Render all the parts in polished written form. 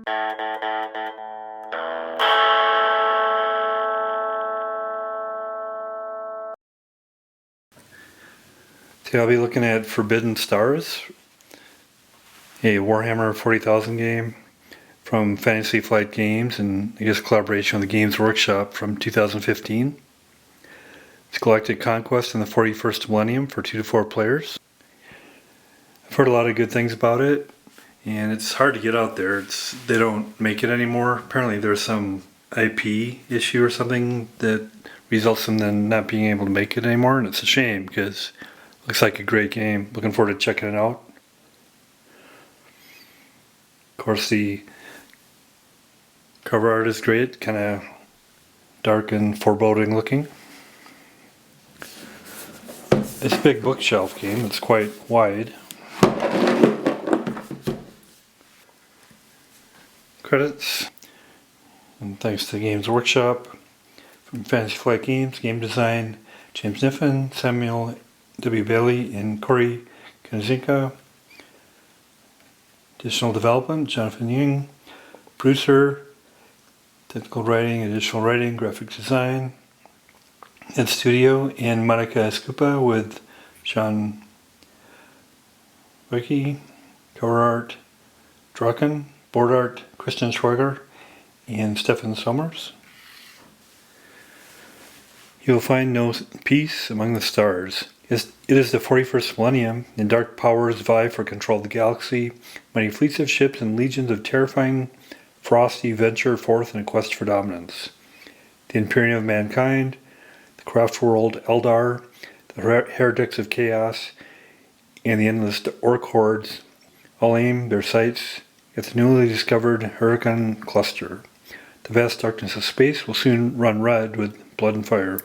Today I'll be looking at Forbidden Stars, a Warhammer 40,000 game from Fantasy Flight Games, and I guess collaboration with the Games Workshop from 2015. It's Galactic Conquest in the 41st Millennium for 2 to 4 players. I've heard a lot of good things about it, and it's hard to get out there. They don't make it anymore. Apparently there's some IP issue or something that results in them not being able to make it anymore, and it's a shame because it looks like a great game. Looking forward to checking it out. Of course, the cover art is great, kind of dark and foreboding looking. It's a big bookshelf game, it's quite wide. Credits, and thanks to the Games Workshop, from Fantasy Flight Games, game design, James Niffen, Samuel W. Bailey, and Corey Kanzinka. Additional development, Jonathan Ying. Producer, technical writing, additional writing, graphic design, Ed Studio, and Monica Escupa with Sean Wicke. Cover art, Draken. Board art, Christian Schweiger and Stefan Sommers. You will find no peace among the stars. It is the 41st millennium, and dark powers vie for control of the galaxy. Mighty fleets of ships and legions of terrifying frosty venture forth in a quest for dominance. The Imperium of mankind, the craft world Eldar, the heretics of chaos, and the endless orc hordes all aim their sights at the newly discovered Huracan cluster. The vast darkness of space will soon run red with blood and fire.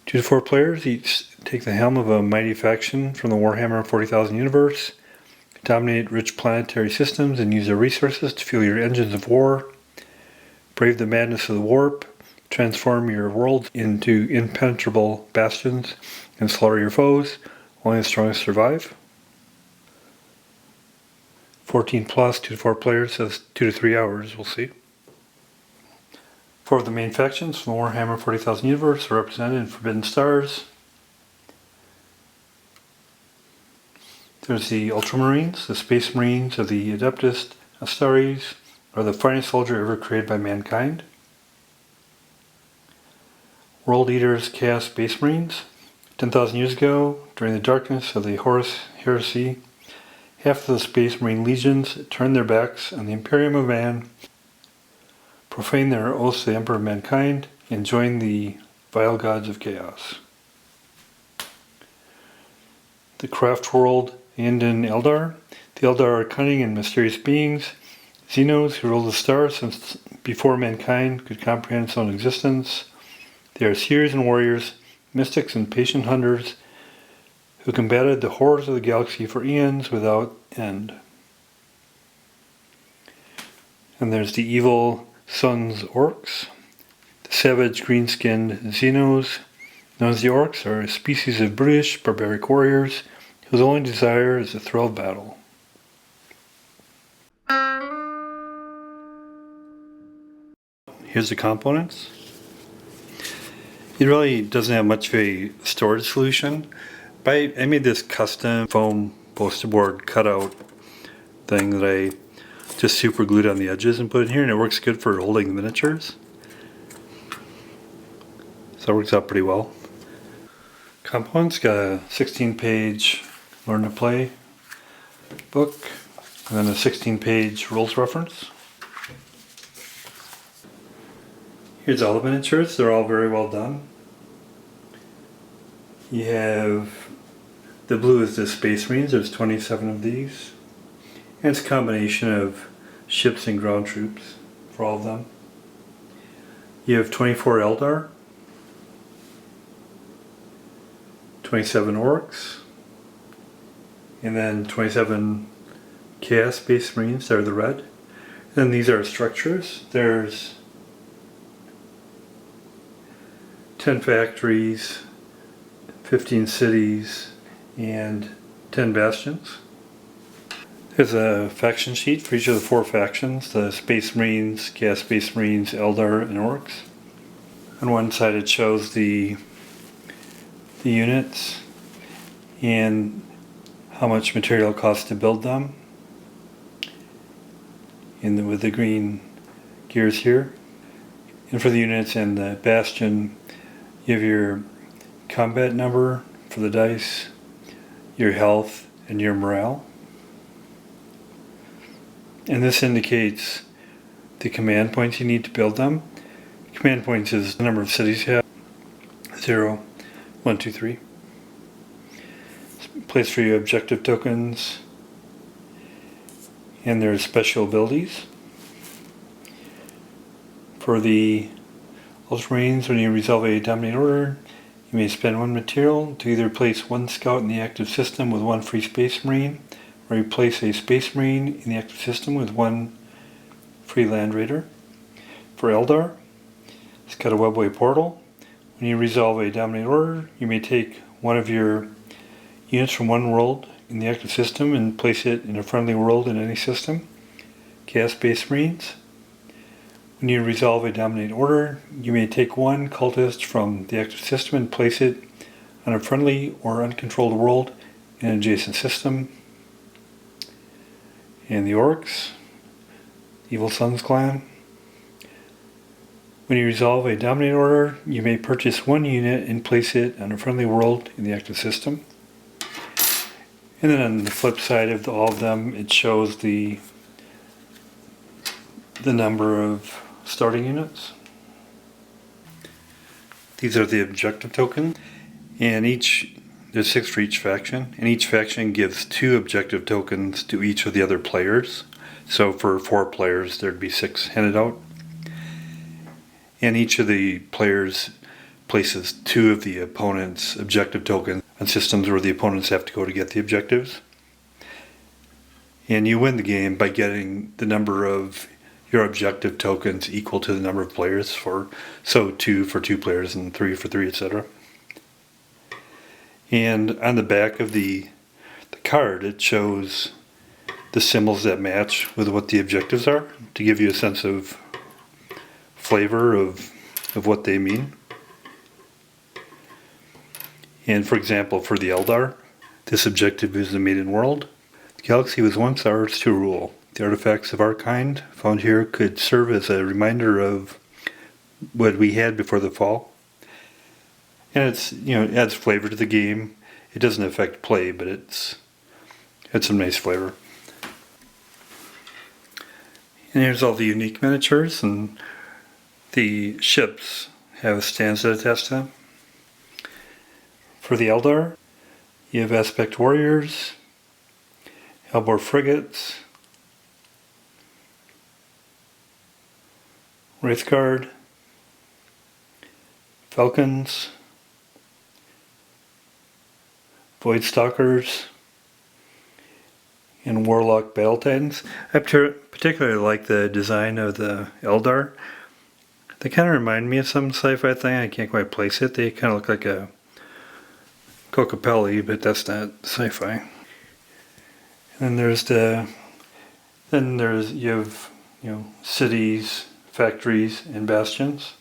2 to 4 players each take the helm of a mighty faction from the Warhammer 40,000 universe, dominate rich planetary systems and use their resources to fuel your engines of war, brave the madness of the warp, transform your world into impenetrable bastions, and slaughter your foes. Only the strongest survive. 14 plus, 2 to 4 players, says 2 to 3 hours, we'll see. 4 of the main factions from the Warhammer 40,000 universe are represented in Forbidden Stars. There's the Ultramarines. The Space Marines of the Adeptus Astartes are the finest soldier ever created by mankind. World Eaters Chaos Space Marines. 10,000 years ago, during the darkness of the Horus Heresy, half of the Space Marine legions turned their backs on the Imperium of Man, profaned their oaths to the Emperor of Mankind, and joined the vile gods of chaos. The craft world Yindin Eldar. The Eldar are cunning and mysterious beings, Xenos who rule the stars since before mankind could comprehend its own existence. They are seers and warriors, mystics and patient hunters, who combated the horrors of the galaxy for eons without end. And there's the evil Sons Orcs. The savage green-skinned Xenos, known as the Orcs, are a species of brutish, barbaric warriors whose only desire is the thrill of battle. Here's the components. It really doesn't have much of a storage solution. But I made this custom foam poster board cutout thing that I just super glued on the edges and put in here, and it works good for holding the miniatures. So it works out pretty well. Components got a 16-page Learn to Play book, and then a 16-page rules reference. Here's all the miniatures. They're all very well done. You have the blue is the Space Marines. There's 27 of these. And it's a combination of ships and ground troops for all of them. You have 24 Eldar, 27 Orcs, and then 27 Chaos Space Marines. They're the red. And then these are structures. There's 10 factories, 15 cities, and 10 bastions. There's a faction sheet for each of the 4 factions, the Space Marines, Chaos Space Marines, Eldar, and Orcs. On one side it shows the units and how much material it costs to build them, with the green gears here. And for the units and the Bastion, you have your combat number for the dice, your health, and your morale. And this indicates the command points you need to build them. Command points is the number of cities you have. 0, 1, 2, 3. Place for your objective tokens. And there's special abilities. For the Ultramarines, when you resolve a dominate order, you may spend 1 material to either place 1 scout in the active system with 1 free Space Marine, or replace a Space Marine in the active system with 1 free Land Raider. For Eldar, it's got a webway portal. When you resolve a dominate order, you may take 1 of your units from 1 world in the active system and place it in a friendly world in any system. Chaos Space Marines. When you resolve a dominate order, you may take 1 cultist from the active system and place it on a friendly or uncontrolled world in an adjacent system. And the Orcs, Evil Sun's clan. When you resolve a dominate order, you may purchase 1 unit and place it on a friendly world in the active system. And then on the flip side of all of them, it shows the number of starting units. These are the objective tokens, and there's 6 for each faction, and each faction gives 2 objective tokens to each of the other players. So for 4 players, there'd be 6 handed out. And each of the players places 2 of the opponent's objective tokens on systems where the opponents have to go to get the objectives. And you win the game by getting the number of your objective tokens equal to the number of players, 2 for 2 players and 3 for 3, etc. And on the back of the card, it shows the symbols that match with what the objectives are, to give you a sense of flavor of what they mean. And for example, for the Eldar, this objective is the Maiden World. The galaxy was once ours to rule. The artifacts of our kind found here could serve as a reminder of what we had before the fall. And it adds flavor to the game. It doesn't affect play, but it's some nice flavor. And here's all the unique miniatures, and the ships have stands that attach to them. For the Eldar, you have Aspect Warriors, Hellbore Frigates, Wraithguard, Falcons, Voidstalkers, and Warlock Battle Titans. I particularly like the design of the Eldar. They kind of remind me of some sci-fi thing. I can't quite place it. They kind of look like a Cocopelli, but that's not sci-fi. And you have cities, factories, and bastions.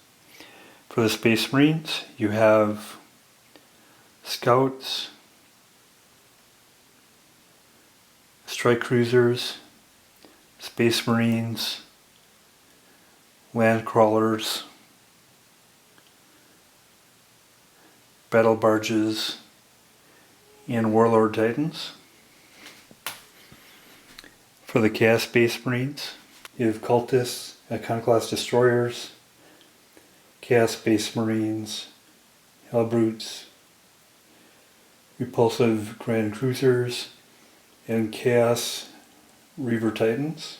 For the Space Marines, you have scouts, strike cruisers, Space Marines, land crawlers, battle barges, and warlord titans. For the Chaos Space Marines, you have cultists, iconoclast destroyers, Chaos Space Marines, Hellbrutes, repulsive grand cruisers, and Chaos Reaver Titans.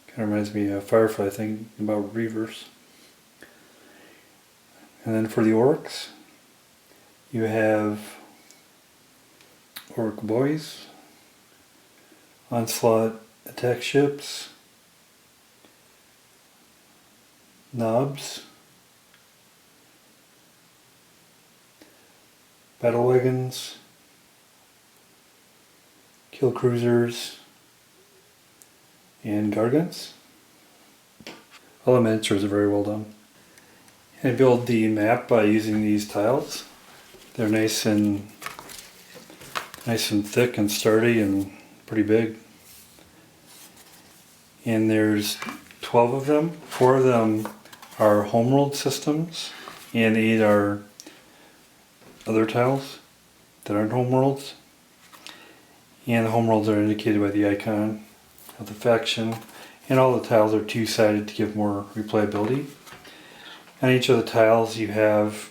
Kind of reminds me of Firefly thinking about Reavers. And then for the Orcs, you have Orc Boys, Onslaught attack ships, Knobs, battle wagons, kill cruisers, and gargants. All the miniatures are very well done. I build the map by using these tiles. They're nice and thick and sturdy and pretty big. And there's 12 of them. 4 of them are homeworld systems, and 8 are other tiles that aren't homeworlds. And the homeworlds are indicated by the icon of the faction. And all the tiles are two-sided to give more replayability. On each of the tiles you have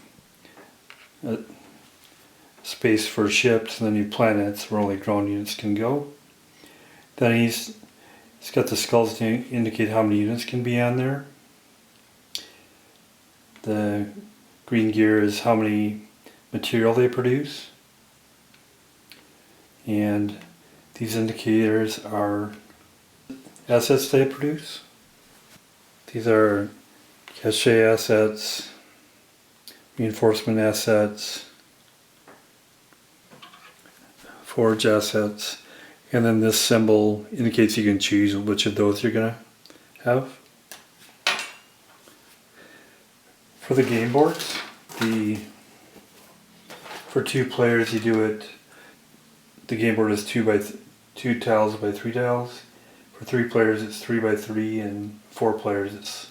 a space for ships and then you planets where only ground units can go. Then he's got the skulls to indicate how many units can be on there. The green gear is how many material they produce. And these indicators are assets they produce. These are cache assets, reinforcement assets, forge assets, and then this symbol indicates you can choose which of those you're going to have. For the game boards, for 2 players you do it, the game board is 2 tiles by 3 tiles. For 3 players it's 3 by 3, and 4 players it's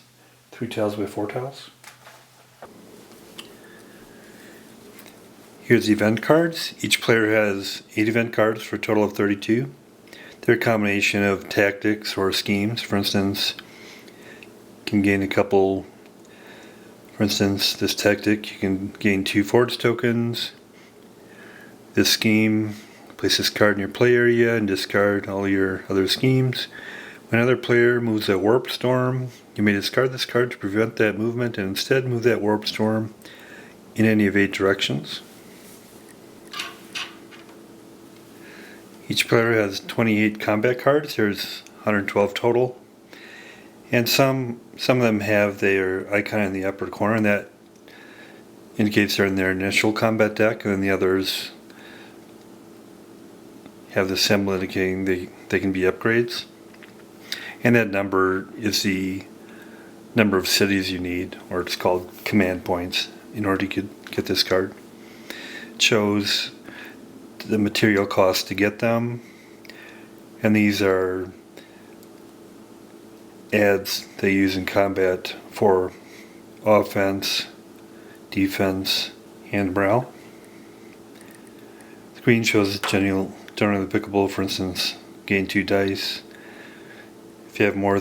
3 tiles by 4 tiles. Here's the event cards. Each player has 8 event cards for a total of 32. They're a combination of tactics or schemes. For instance, you can gain a couple. For instance, this tactic, you can gain 2 forge tokens. This scheme, place this card in your play area and discard all your other schemes. When another player moves a warp storm, you may discard this card to prevent that movement and instead move that warp storm in any of 8 directions. Each player has 28 combat cards. There's 112 total. And some of them have their icon in the upper corner, and that indicates they're in their initial combat deck, and then the others have the symbol indicating they can be upgrades. And that number is the number of cities you need, or it's called command points, in order to get this card. It shows the material cost to get them, and these are adds they use in combat for offense, defense, and morale. The green shows generally applicable. For instance, gain 2 dice. If you have more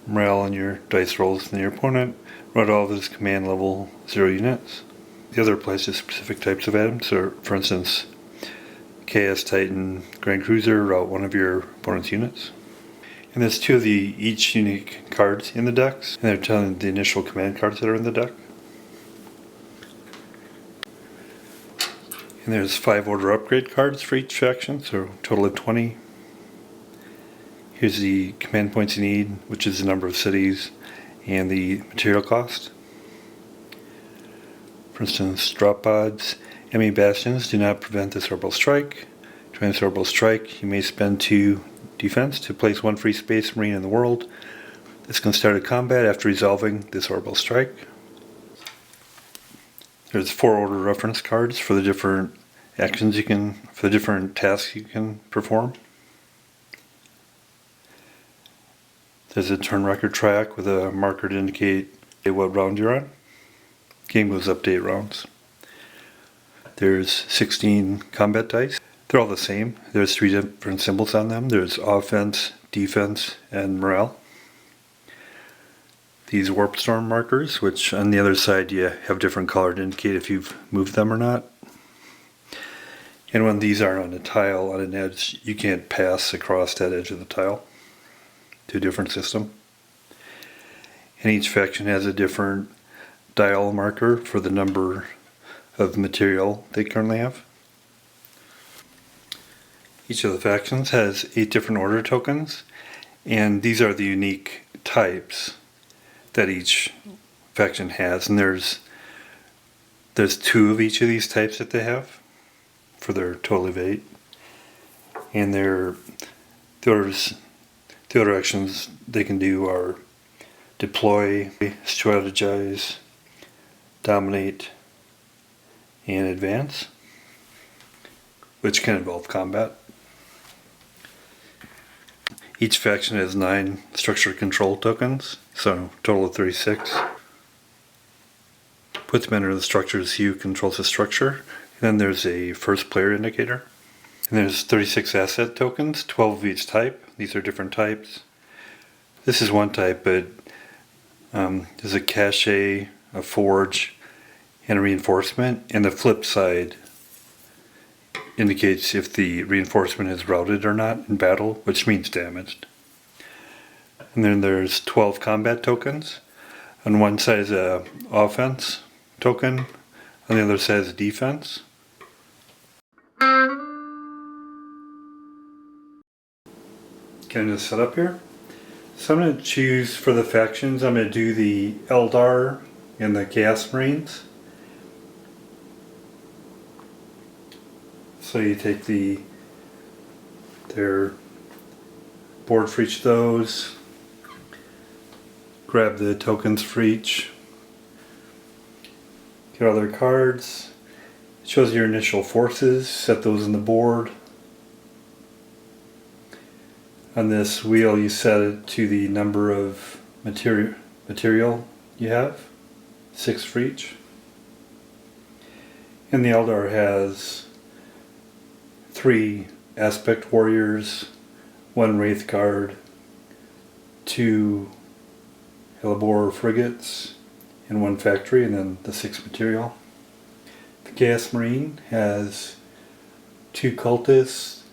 morale in your dice rolls than your opponent, route all of his command level 0 units. The other applies to specific types of items. So, for instance, Chaos Titan Grand Cruiser, route 1 of your opponent's units. And there's 2 of each unique cards in the decks, and they're telling the initial command cards that are in the deck. And there's 5 order upgrade cards for each faction, so a total of 20. Here's the command points you need, which is the number of cities and the material cost. For instance, drop pods. Enemy bastions do not prevent this orbital strike. To end this orbital strike, you may spend 2 defense to place 1 free space marine in the world. This can start a combat after resolving this orbital strike. There's 4 order reference cards for the different actions for the different tasks you can perform. There's a turn record track with a marker to indicate what round you're on. Game goes up to 8 rounds. There's 16 combat dice. They're all the same. There's 3 different symbols on them. There's offense, defense, and morale. These warp storm markers, which on the other side you have different color to indicate if you've moved them or not. And when these are on a tile, on an edge, you can't pass across that edge of the tile to a different system. And each faction has a different dial marker for the number of material they currently have. Each of the factions has 8 different order tokens, and these are the unique types that each faction has. And there's There's 2 of each of these types that they have for their total of 8. And the other actions they can do are deploy, strategize, dominate, and advance, which can involve combat. Each faction has 9 structure control tokens, so a total of 36. Put them under the structures who controls the structure. And then there's a first player indicator. And there's 36 asset tokens, 12 of each type. These are different types. This is one type, but there's a cache, a forge, and a reinforcement. And the flip side indicates if the reinforcement is routed or not in battle, which means damaged. And then there's 12 combat tokens. On one side is a offense token, on the other side is defense. Getting this set up here. So I'm going to choose for the factions, I'm going to do the Eldar and the Chaos Marines. So you take their board for each of those, grab the tokens for each, get all their cards. It shows your initial forces, set those on the board. On this wheel you set it to the number of material you have, 6 for each. And the Eldar has 3 aspect warriors, 1 wraith guard, 2 hellebore frigates, and 1 factory, and then the 6 material. The Chaos Marine has 2 cultists,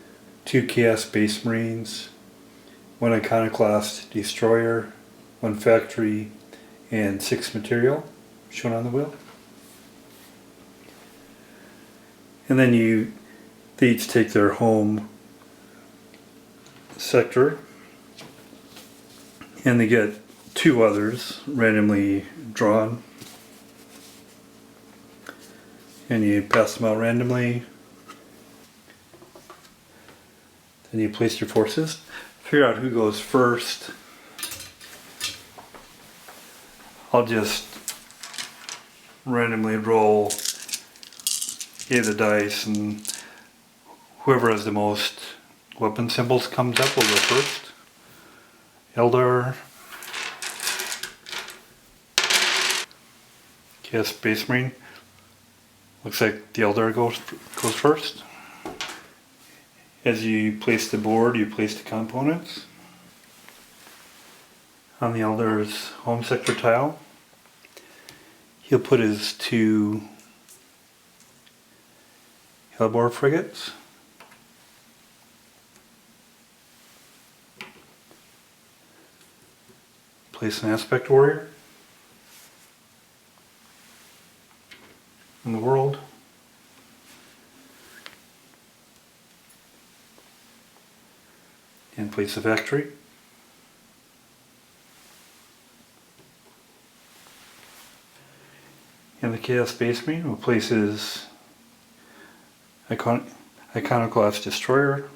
2 Chaos Space Marines, 1 iconoclast destroyer, 1 factory, and 6 material shown on the wheel. And then they each take their home sector, and they get 2 others randomly drawn, and you pass them out randomly. Then you place your forces, figure out who goes first. I'll just randomly roll 8 of the dice, and whoever has the most weapon symbols comes up will go first. Eldar, Chaos Space Marine. Looks like the Eldar goes first. As you place the board, you place the components. On the Eldar's home sector tile, he'll put his 2 hellebore frigates. Place an aspect warrior in the world. And place a factory. And the Chaos Space Marine will place his iconoclast destroyer.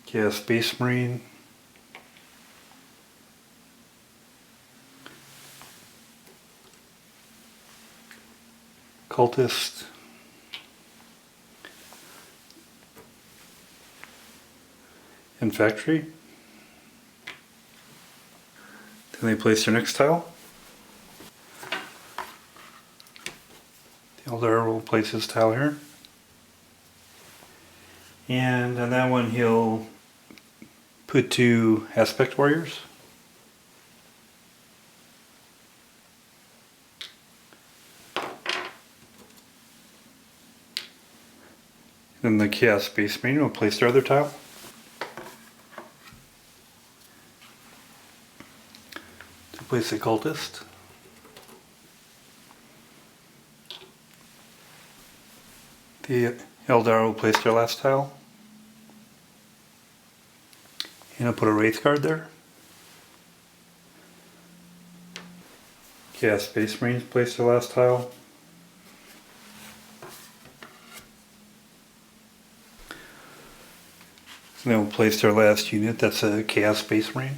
Chaos Space Marine. Cultist. And factory. Then they place their next tile. The Eldar will place his tile here. And on that one he'll put 2 aspect warriors. Then the Chaos Space Marine will place their other tile. To place a cultist. The Eldar will place their last tile. And I'll put a wraith guard there. Chaos Space Marines placed their last tile. And then we'll place their last unit, that's a Chaos Space Marine.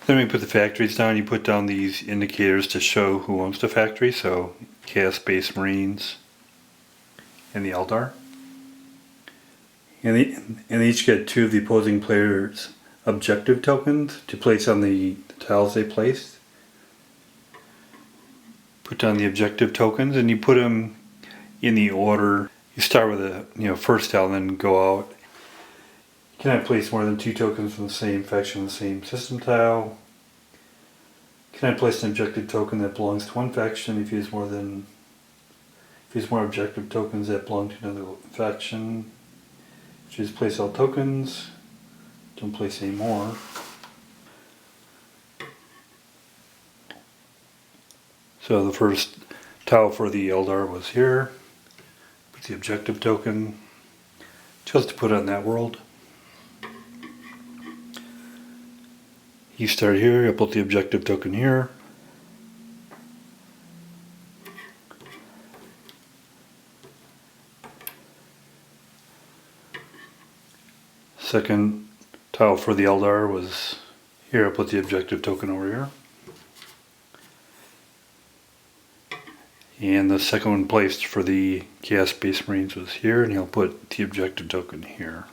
Then we put the factories down. You put down these indicators to show who owns the factory. So Chaos Space Marines and the Eldar. And they each get 2 of the opposing players' objective tokens to place on the tiles they placed. Put down the objective tokens and you put them in the order. You start with the first tile and then go out. You cannot place more than 2 tokens from the same faction on the same system tile. You cannot place an objective token that belongs to one faction if you use more objective tokens that belong to another faction. Just place all tokens. Don't place any more. So the first tile for the Eldar was here. Put the objective token just to put on that world. You start here, you'll put the objective token here. Second tile for the Eldar was here, I'll put the objective token over here. And the second one placed for the Chaos Space Marines was here, and he'll put the objective token here.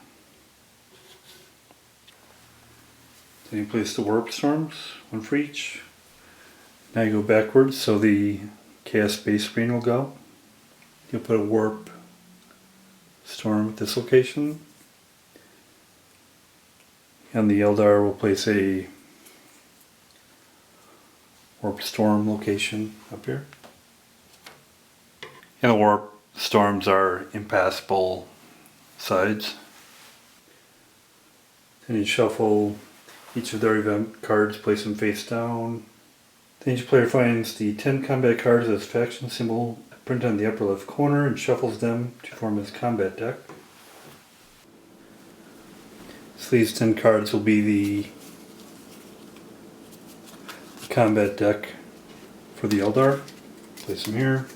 Then you place the warp storms, 1 for each. Now you go backwards, so the Chaos Space Marine will go. You'll put a warp storm at this location. And the Eldar will place a warp storm location up here. And the warp storms are impassable sides. Then you shuffle each of their event cards, place them face down. Then each player finds the 10 combat cards as faction symbol printed on the upper left corner and shuffles them to form his combat deck. So these 10 cards will be the combat deck for the Eldar. Place them here.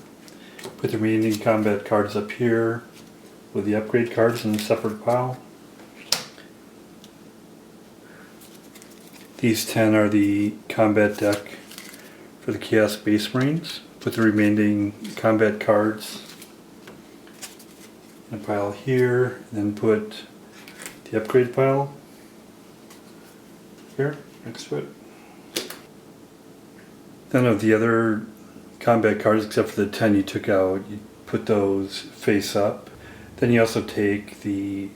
Put the remaining combat cards up here with the upgrade cards in a separate pile. These 10 are the combat deck for the Chaos Space Marines. Put the remaining combat cards in a pile here, and then put the upgrade pile here next to it. Then of the other combat cards, except for the 10 you took out, you put those face up. Then you also take the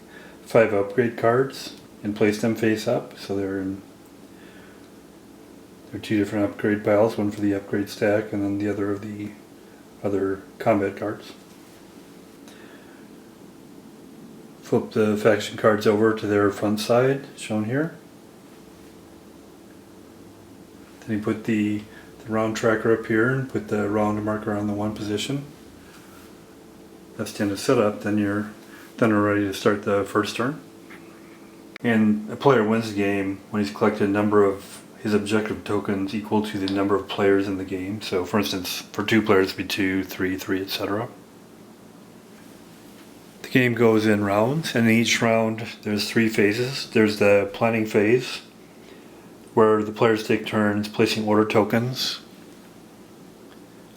5 upgrade cards and place them face up, so they're 2 different upgrade piles, one for the upgrade stack and then the other of the other combat cards. Flip the faction cards over to their front side, shown here. Then you put the round tracker up here and put the round marker on the 1 position. That's the end of setup. Then we're ready to start the first turn. And a player wins the game when he's collected a number of his objective tokens equal to the number of players in the game. So for instance, for 2 players it'd be 2, 3, 3, etc. The game goes in rounds, and in each round there's 3 phases. There's the planning phase, where the players take turns placing order tokens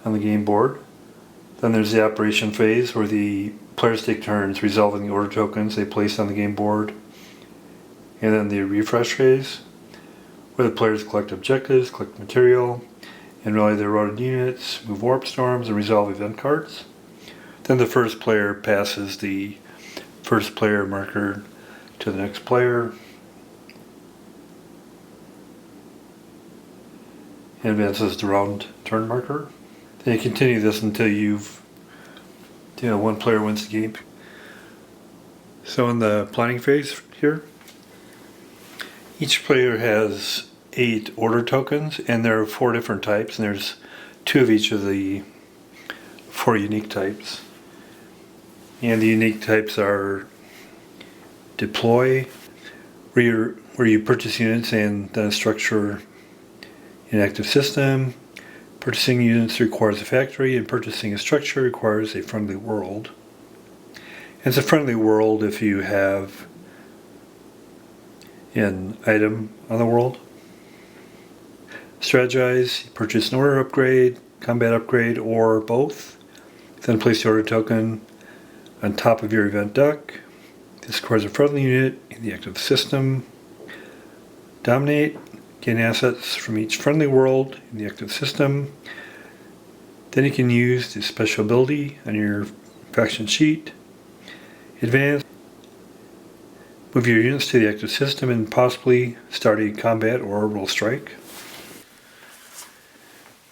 on the game board. Then there's the operation phase, where the players take turns resolving the order tokens they place on the game board. And then the refresh phase, where the players collect objectives, collect material, and rally their routed units, move warp storms, and resolve event cards. Then the first player passes the first player marker to the next player and advances the round turn marker. Then you continue this until one player wins the game. So in the planning phase here, each player has 8 order tokens, and there are 4 different types, and there's 2 of each of the 4 unique types. And the unique types are deploy, where you purchase units and then a structure in active system. Purchasing units requires a factory, and purchasing a structure requires a friendly world. And it's a friendly world if you have an item on the world. Strategize, purchase an order upgrade, combat upgrade, or both. Then place the order token on top of your event deck. This requires a friendly unit in the active system. Dominate, gain assets from each friendly world in the active system. Then you can use the special ability on your faction sheet. Advance, move your units to the active system and possibly start a combat or roll strike.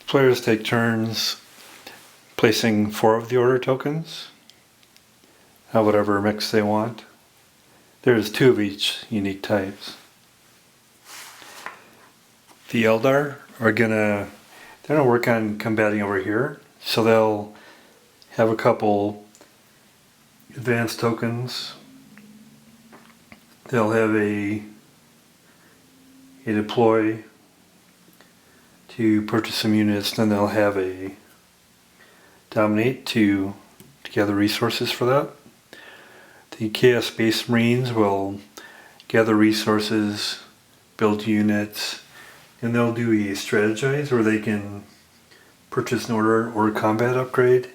Players take turns placing 4 of the order tokens, whatever mix they want. There's 2 of each unique types. The Eldar are they're gonna work on combating over here, so they'll have a couple advanced tokens. They'll have a deploy to purchase some units, then they'll have a dominate to gather resources for that. The Chaos Space Marines will gather resources, build units, and they'll do a strategize where they can purchase an order or a combat upgrade.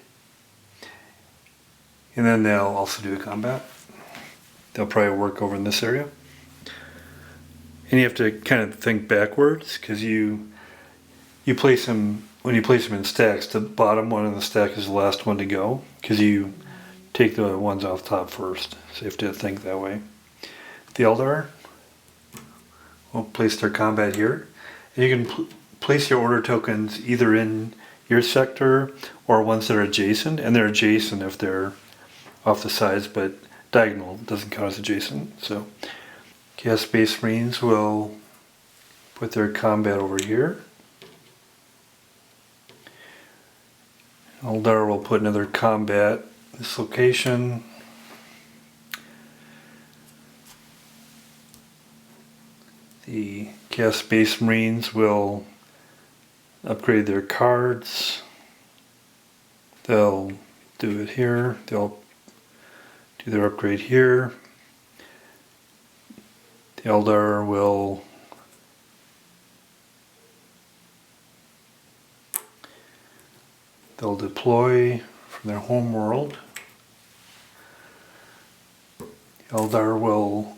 And then they'll also do a combat. They'll probably work over in this area. And you have to kind of think backwards, because you place them, when you place them in stacks, the bottom one in the stack is the last one to go, because you take the ones off top first. So you have to think that way. The Eldar will place their combat here. And you can place your order tokens either in your sector or ones that are adjacent, and they're adjacent if they're off the sides, but diagonal doesn't count as adjacent. So Chaos Space Marines will put their combat over here. Eldar will put another combat this location. The Chaos Space Marines will upgrade their cards. They'll do it here. They'll do their upgrade here. The Eldar will they'll deploy from their home world. Eldar will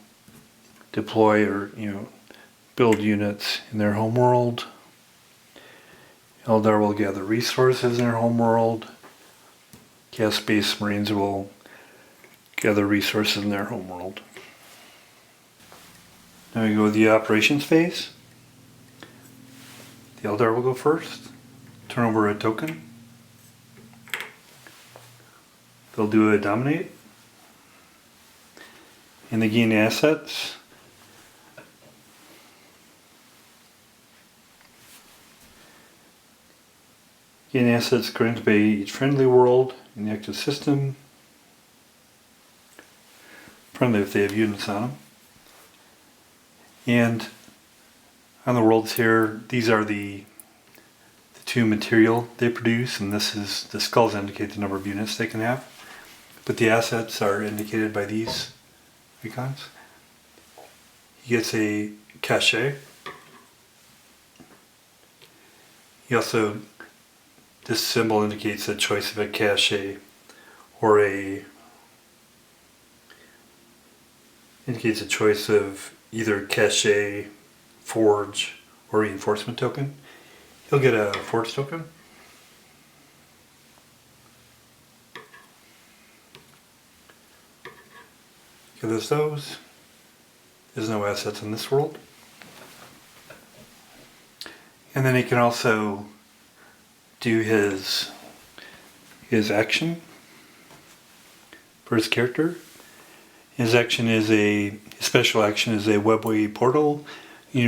deploy or build units in their home world. Eldar will gather resources in their home world. Chaos Space Marines will gather resources in their home world. Now we go to the operations phase. The Eldar will go first. Turn over a token. They'll do a dominate. And they gain assets. Gain assets granted by each friendly world in the active system. Friendly if they have units on them. And on the worlds here, these are the 2 material they produce, and this is the skulls indicate the number of units they can have. But the assets are indicated by these icons. He gets a cache. He also, this symbol indicates a choice of a cache or indicates a choice of either cache, forge, or reinforcement token. He'll get a forge token. There's those. There's no assets in this world. And then he can also do his action for his character. His special action is a webway portal. When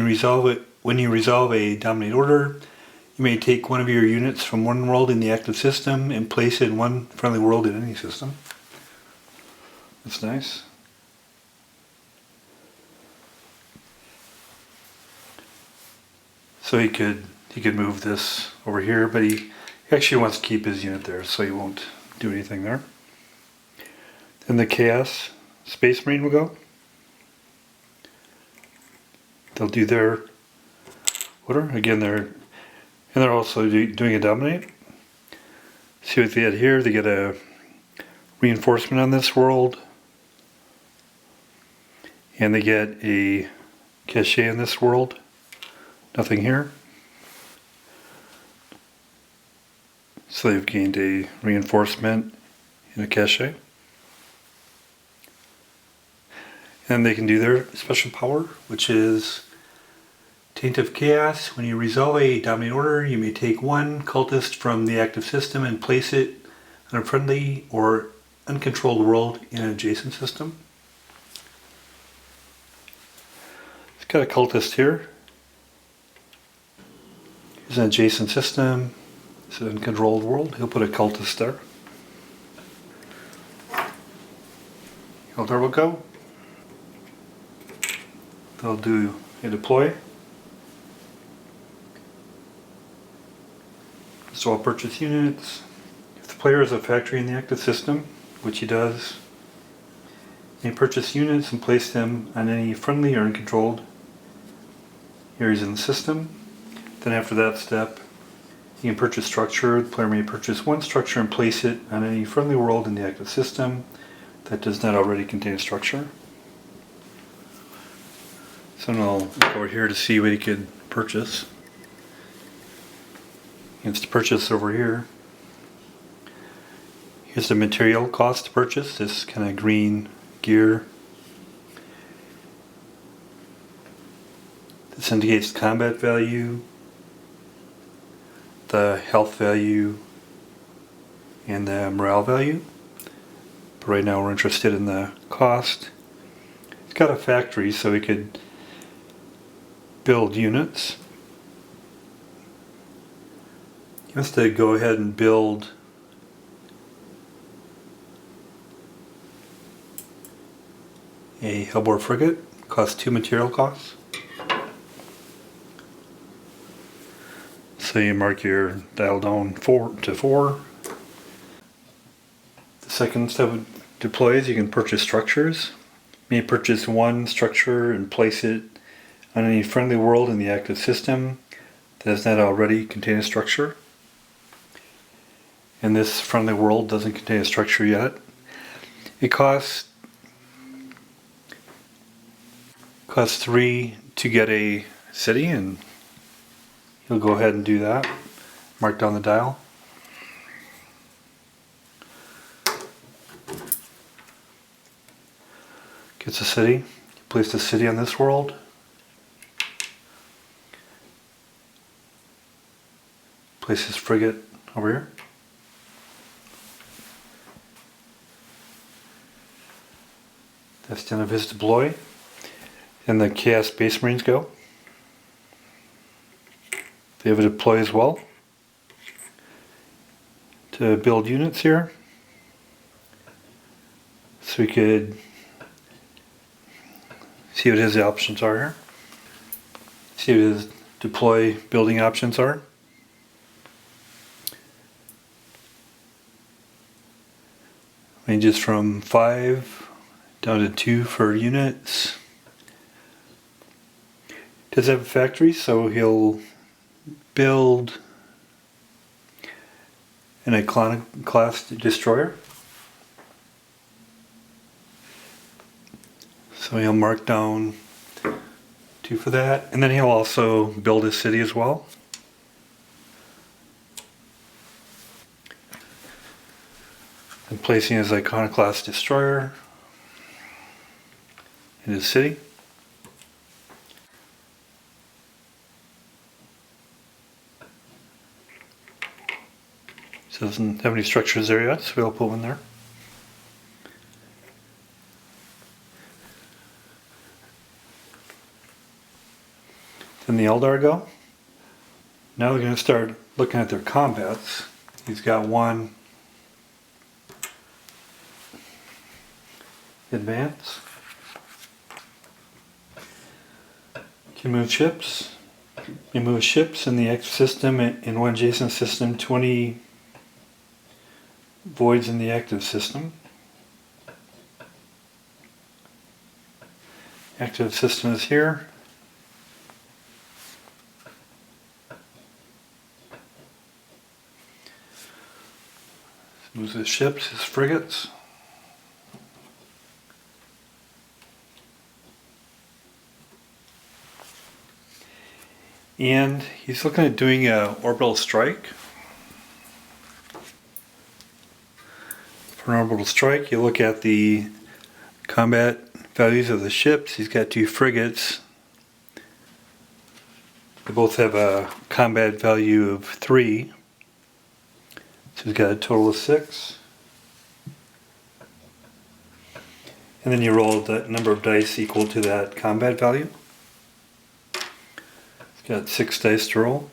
you resolve a dominate order, you may take one of your units from one world in the active system and place it in one friendly world in any system. That's nice. So he could move this over here, but he actually wants to keep his unit there, so he won't do anything there. Then the Chaos Space Marine will go. They'll do their order. Again, they're also doing a dominate. See what they get here. They get a reinforcement on this world, and they get a cachet in this world. Nothing here. So they've gained a reinforcement and a cachet. And they can do their special power, which is Taint of Chaos. When you resolve a dominate order, you may take one cultist from the active system and place it on a friendly or uncontrolled world in an adjacent system. It's got a cultist here. Here's an adjacent system. It's an uncontrolled world. He'll put a cultist there. Eldar will go. They'll do a deploy. So I'll purchase units. If the player has a factory in the active system, which he does, he may purchase units and place them on any friendly or uncontrolled areas in the system. Then after that step, he can purchase structure. The player may purchase one structure and place it on any friendly world in the active system that does not already contain a structure. So now I'll go over here to see what he could purchase. He wants to purchase over here. Here's the material cost to purchase, this kind of green gear. This indicates combat value, the health value, and the morale value. But right now we're interested in the cost. It's got a factory, so we could build units. He wants to go ahead and build a Hellbore frigate. Costs 2 material costs. So you mark your dial down 4 to 4. The second step of deploys, you can purchase structures. You may purchase one structure and place it on any friendly world in the active system that does not already contain a structure. And this friendly world doesn't contain a structure yet. It costs 3 to get a city, and he'll go ahead and do that. Mark down the dial. Gets a city. Place the city on this world. Place his frigate over here. That's the end of his deploy. And the Chaos Space Marines go. They have a deploy as well to build units here. So we could see what his options are here. See what his deploy building options are. Ranges from 5 down to 2 for units. Does have a factory, so he'll build an Iconic class destroyer. So he'll mark down 2 for that, and then he'll also build a city as well. And placing his Iconic class destroyer in his city. So doesn't have any structures there yet, so we'll put one there. Then the Eldar go. Now we're going to start looking at their combats. He's got one advance. Can move ships. You move ships in the active system in one adjacent system, 20 voids in the active system. Active system is here. Moves his ships, his frigates. And he's looking at doing an orbital strike. For an orbital strike, you look at the combat values of the ships. He's got 2 frigates. They both have a combat value of 3. So he's got a total of 6. And then you roll the number of dice equal to that combat value. He's got 6 dice to roll.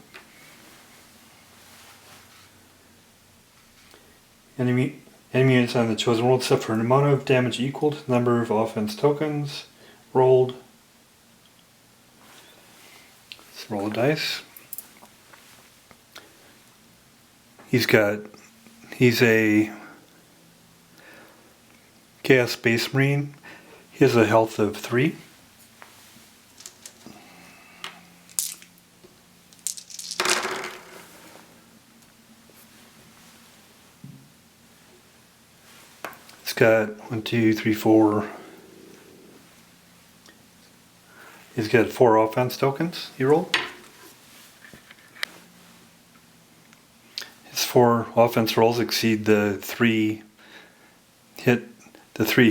Enemy units on the chosen world suffer an amount of damage equal to the number of offense tokens rolled. Let's roll the dice. He's a Chaos Space Marine. He has a health of 3. It's got 1, 2, 3, 4. He's got 4 offense tokens he rolled. His 4 offense rolls exceed the 3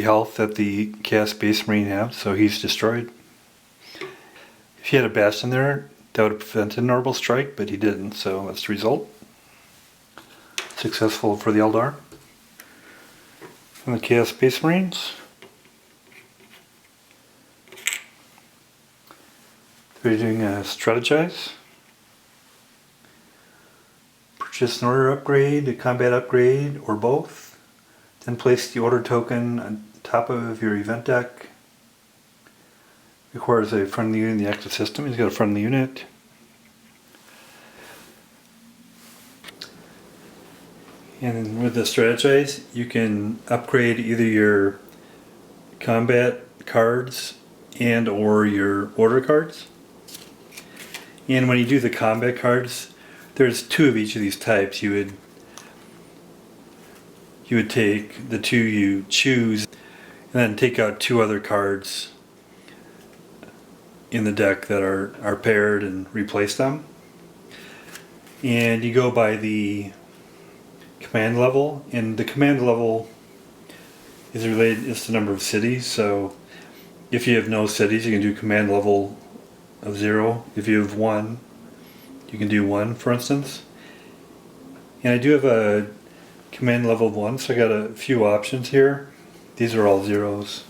health that the Chaos Space Marine has, so he's destroyed. If he had a Bastion there, that would have prevented an orbital strike, but he didn't, so that's the result. Successful for the Eldar. And the Chaos Space Marines. They're doing a strategize. Purchase an order upgrade, a combat upgrade, or both. Then place the order token on top of your event deck. Requires a friendly unit in the active system. He's got a friendly unit. And with the strategize, you can upgrade either your combat cards and or your order cards. And when you do the combat cards, there's 2 of each of these types. You would take the 2 you choose and then take out 2 other cards in the deck that are paired and replace them. And you go by the command level, and the command level is related to the number of cities. So if you have no cities, you can do command level of 0. If you have 1, you can do 1, for instance. And I do have a command level of 1, so I got a few options here. These are all 0s.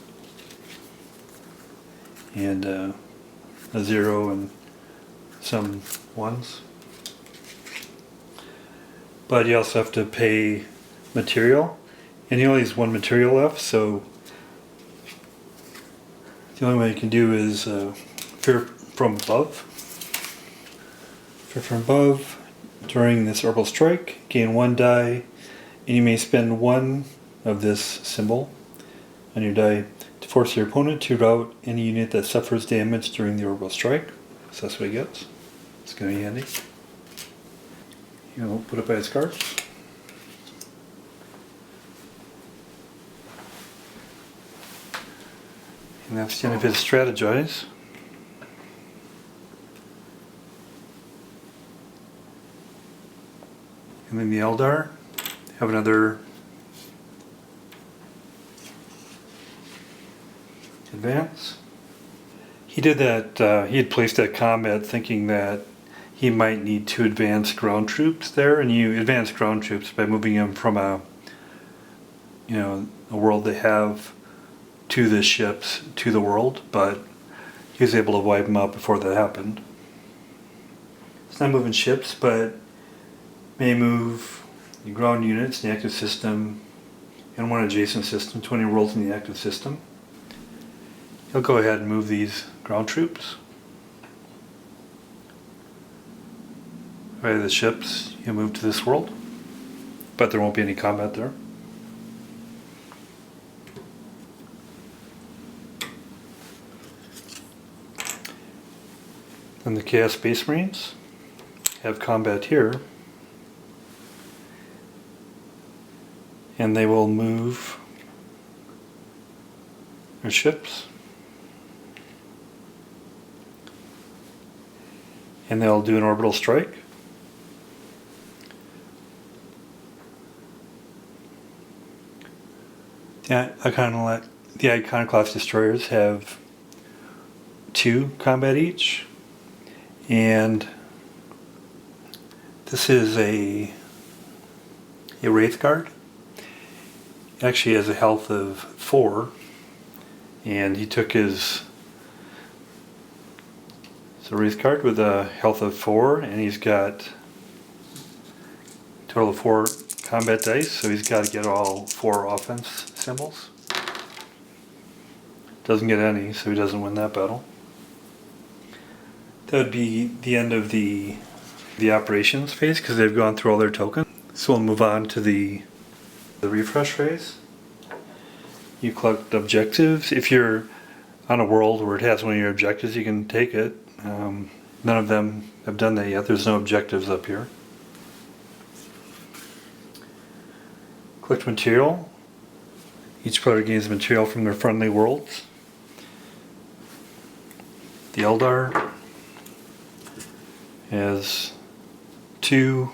And a 0 and some 1s. But you also have to pay material, and he only has 1 material left, so the only way you can do is Fear from Above. Fear from Above. During this orbital strike, gain 1 die, and you may spend 1 of this symbol on your die to force your opponent to rout any unit that suffers damage during the orbital strike. So that's what he gets. It's going to be handy. He'll put it by his cards. And that's the end of his strategize. And then the Eldar have another advance. He did that, he had placed that combat thinking that he might need to advance ground troops there, and you advance ground troops by moving them from a world they have to the ships to the world, but he was able to wipe them out before that happened. It's not moving ships, but may move the ground units in the active system and 1 adjacent system, 20 worlds in the active system. He'll go ahead and move these ground troops. By the ships, you'll move to this world, but there won't be any combat there. And the Chaos Space Marines have combat here, and they will move their ships, and they'll do an orbital strike. The Iconoclast destroyers have 2 combat each, and this is a Wraith Guard. It actually has a health of 4, and he took his Wraith Guard with a health of 4, and he's got a total of 4 combat dice, so he's got to get all 4 offense symbols. Doesn't get any, so he doesn't win that battle. That would be the end of the operations phase, because they've gone through all their tokens. So we'll move on to the refresh phase. You collect objectives. If you're on a world where it has one of your objectives, you can take it. None of them have done that yet. There's no objectives up here. Collect material. Each player gains material from their friendly worlds. The Eldar has 2,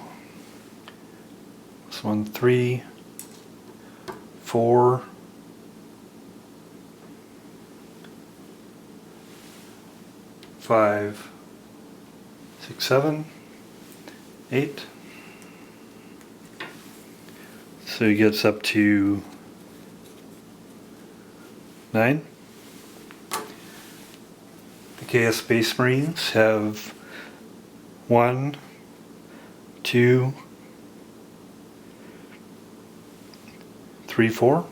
this one 3, 4, 5, 6, 7, 8. So he gets up to 9. The Chaos Space Marines have 1, 2, 3, 4.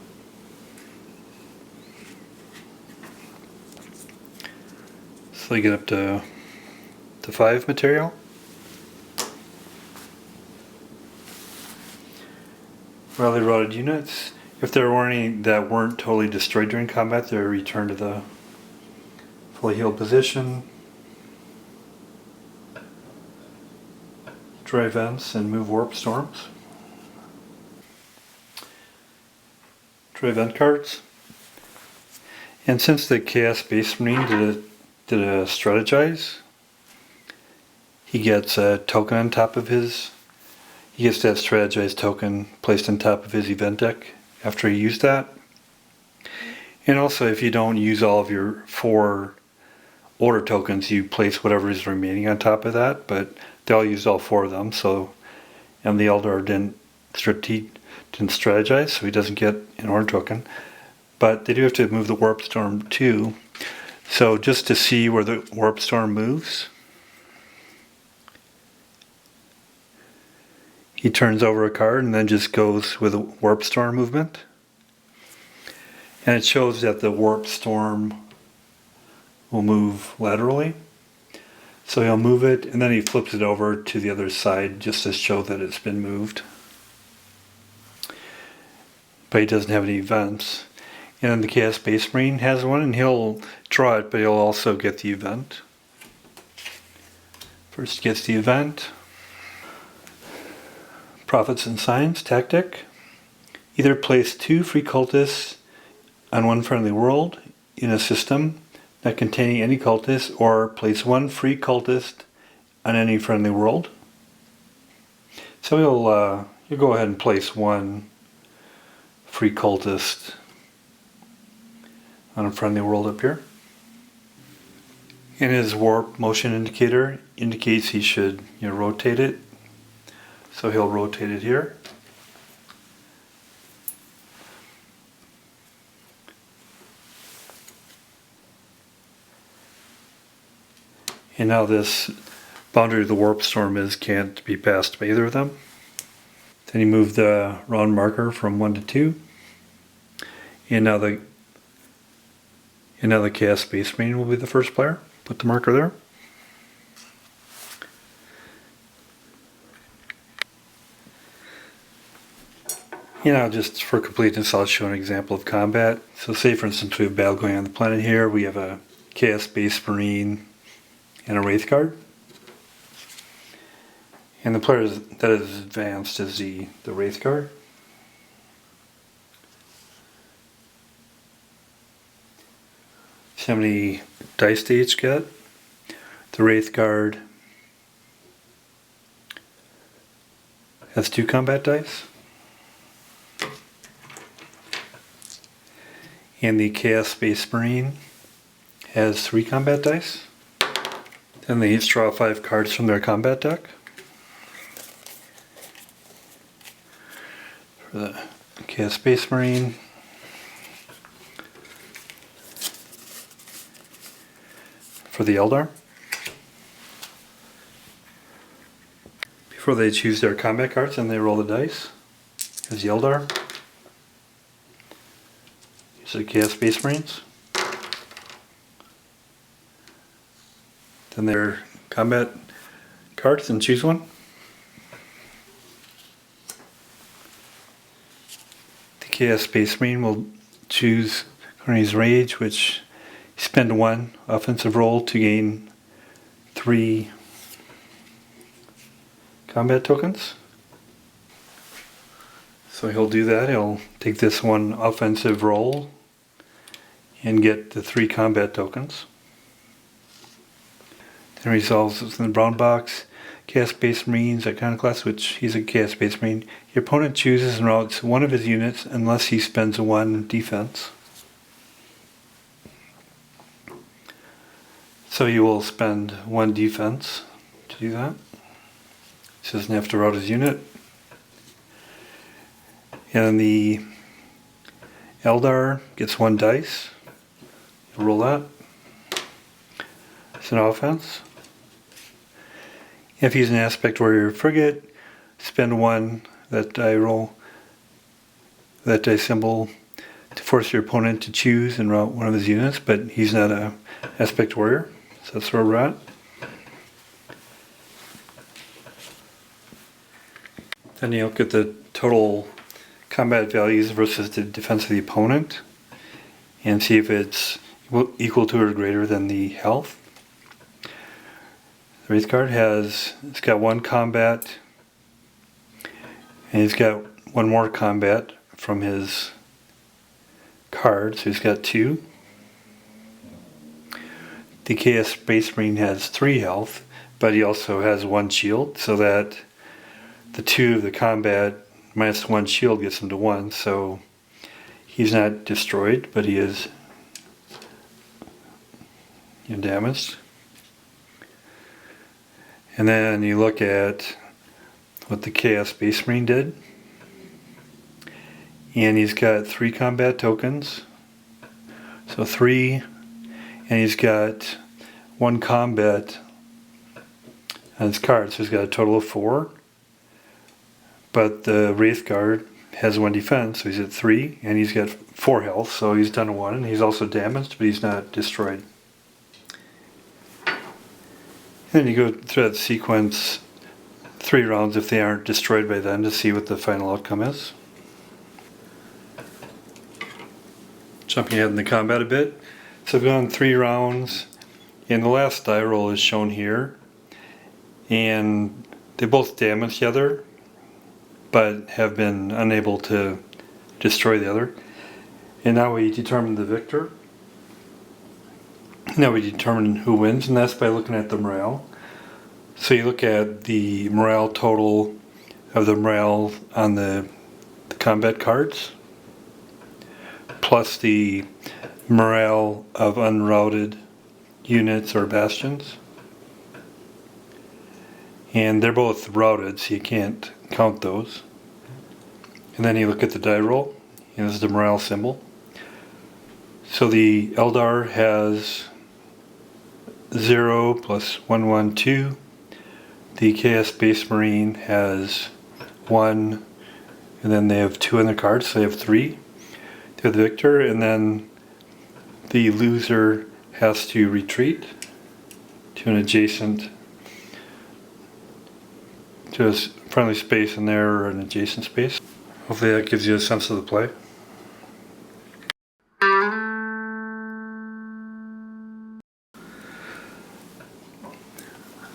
So they get up to 5 material. Rally Routed units. If there were any that weren't totally destroyed during combat, they're returned to the fully healed position. Draw events and move warp storms. Draw event cards. And since the Chaos Space Marine did a strategize, he gets a token on top of his. He gets that strategized token placed on top of his event deck after he used that. And also, if you don't use all of your 4 order tokens, you place whatever is remaining on top of that, but they all used all 4 of them, so, and the Eldar didn't strategize, so he doesn't get an order token. But they do have to move the warp storm too. So just to see where the warp storm moves, he turns over a card and then just goes with a warp storm movement. And it shows that the warp storm will move laterally. So he'll move it and then he flips it over to the other side just to show that it's been moved. But he doesn't have any events. And then the Chaos Space Marine has one and he'll draw it, but he'll also get the event. First he gets the event. Prophets and Signs tactic. Either place 2 free cultists on one friendly world in a system not containing any cultists, or place 1 free cultist on any friendly world. So he'll go ahead and place 1 free cultist on a friendly world up here. And his warp motion indicator indicates he should rotate it. So he'll rotate it here. And now this boundary of the warp storm can't be passed by either of them. Then you move the round marker from 1 to 2. And now the Chaos Space Marine will be the first player. Put the marker there. Just for completeness, I'll show an example of combat. So say, for instance, we have a battle going on the planet here. We have a Chaos Space Marine and a Wraith Guard. And the player that is advanced is the Wraith Guard. See how many dice they each get. The Wraith Guard has 2 combat dice. And the Chaos Space Marine has 3 combat dice. Then they each draw 5 cards from their combat deck. For the Chaos Space Marine, for the Eldar. Before they choose their combat cards, and they roll the dice. Here's the Eldar. Here's the Chaos Space Marines. Then their combat cards, and choose one. The Chaos Space Marine will choose Corny's Rage, which you spend 1 offensive roll to gain 3 combat tokens. So he'll do that. He'll take this 1 offensive roll and get the 3 combat tokens. Then resolves in the brown box. Chaos Space Marines, Iconoclast, which he's a Chaos Space Marine. Your opponent chooses and routes 1 of his units unless he spends 1 defense. So you will spend 1 defense to do that. He doesn't have to route his unit. And the Eldar gets 1 dice. You'll roll that. It's an offense. If he's an aspect warrior frigate, spend 1 that die roll, that die symbol, to force your opponent to choose and route 1 of his units, but he's not an aspect warrior, so that's where we're at. Then you look at the total combat values versus the defense of the opponent and see if it's equal to or greater than the health. The Wraith Guard it's got 1 combat, and he's got 1 more combat from his card, so he's got 2. The Chaos Space Marine has 3 health, but he also has 1 shield, so that the 2 of the combat minus 1 shield gets him to 1, so he's not destroyed, but he is damaged. And then you look at what the Chaos Space Marine did, and he's got 3 combat tokens, so 3, and he's got 1 combat on his card, so he's got a total of 4. But the Wraith Guard has 1 defense, so he's at 3, and he's got 4 health, so he's done 1, and he's also damaged, but he's not destroyed. And then you go through that sequence 3 rounds if they aren't destroyed by then to see what the final outcome is. Jumping ahead in the combat a bit. So I've gone 3 rounds, and the last die roll is shown here. And they both damage the other, but have been unable to destroy the other. And now we determine the victor. Now we determine who wins, and that's by looking at the morale. So you look at the morale total of the morale on the combat cards, plus the morale of unrouted units or bastions. And they're both routed, so you can't count those. And then you look at the die roll, and this is the morale symbol. So the Eldar has 0 plus 1, 1, 2. The Chaos Space Marine has 1, and then they have 2 in their cards, so they have 3. They're the victor, and then the loser has to retreat to an adjacent, to a friendly space in there or an adjacent space. Hopefully that gives you a sense of the play.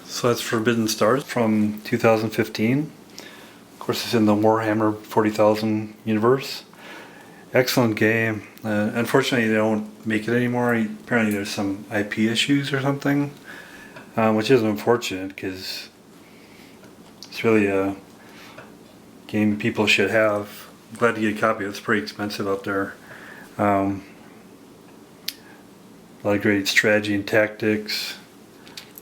So that's Forbidden Stars from 2015. Of course, it's in the Warhammer 40,000 universe. Excellent game. Unfortunately, they don't make it anymore. Apparently, there's some IP issues or something, which is unfortunate because it's really a game people should have. I'm glad to get a copy. It's pretty expensive out there. A lot of great strategy and tactics,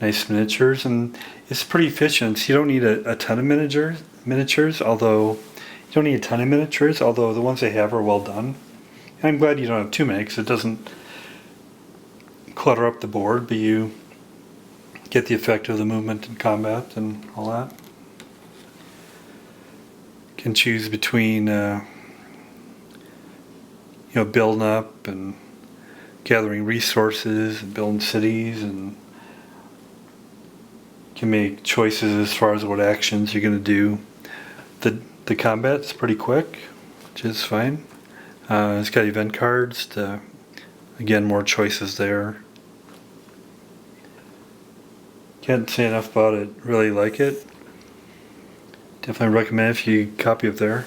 nice miniatures, and it's pretty efficient. You don't need a ton of miniatures, although you don't need a ton of miniatures, although the ones they have are well done. And I'm glad you don't have too many because it doesn't clutter up the board, but you get the effect of the movement and combat and all that. You can choose between building up and gathering resources and building cities, and can make choices as far as what actions you're going to do. The combat's pretty quick, which is fine. It's got event cards to, again, more choices there. Can't say enough about it. Really like it. Definitely recommend if you copy it there.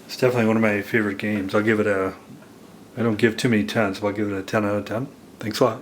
It's definitely one of my favorite games. I don't give too many 10s, but I'll give it a 10 out of 10. Thanks a lot.